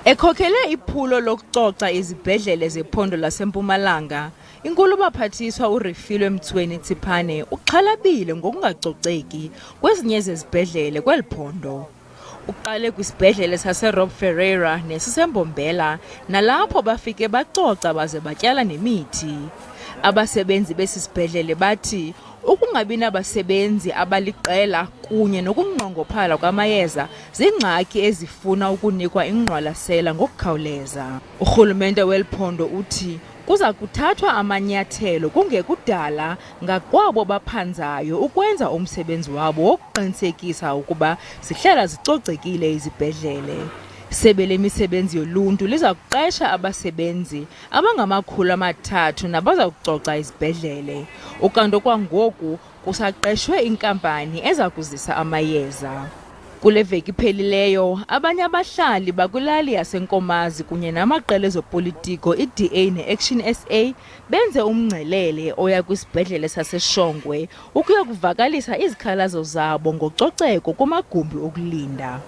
Ekhokele iphulo lokucoca izibhedlele zephondo laseMpumalanga, inkulu baphathiswa uRefilwe Mthweni Tsiphane uxhalabile ngokungacoceki kwezinye zezibhedlele kweli phondo. Uqale kwisibhedlele saseRob Ferreira nesiseMbombela, nalapho bafike bacoca baze batyala nemithi. Abasebenzi besisibhedlele bathi ukungabi nabasebenzi abaliqela kunye nokunqongophala kwamayeza ziingxaki ezifuna ukunikwa ingqwalasela ngokukhawuleza. Urhulumente weliphondo uthi kuza kuthathwa amanyathelo kungekudala ngakwabo baphanzayo ukwenza umsebenzi wabo wokuqinisekisa ukuba zihlala zicocekile izibhedlele. Isebe lemisebenzi yoluntu liza kuqesha abasebenzi abangama300 nabaza kucoca izibhedlele. Ukanti kwangoku kusaqeshwe inkampani eza kuzisa amayeza. Kule veki iphelileyo, abanye abahlali bakwilali yaseNkomazi kunye namaqela ezopolitiko iDA neAction SA benze umngcelele oya kwisibhedlele saseShongwe ukuya kuvakalisa izikhalazo zabo ngococeko kumagumbi okulinda.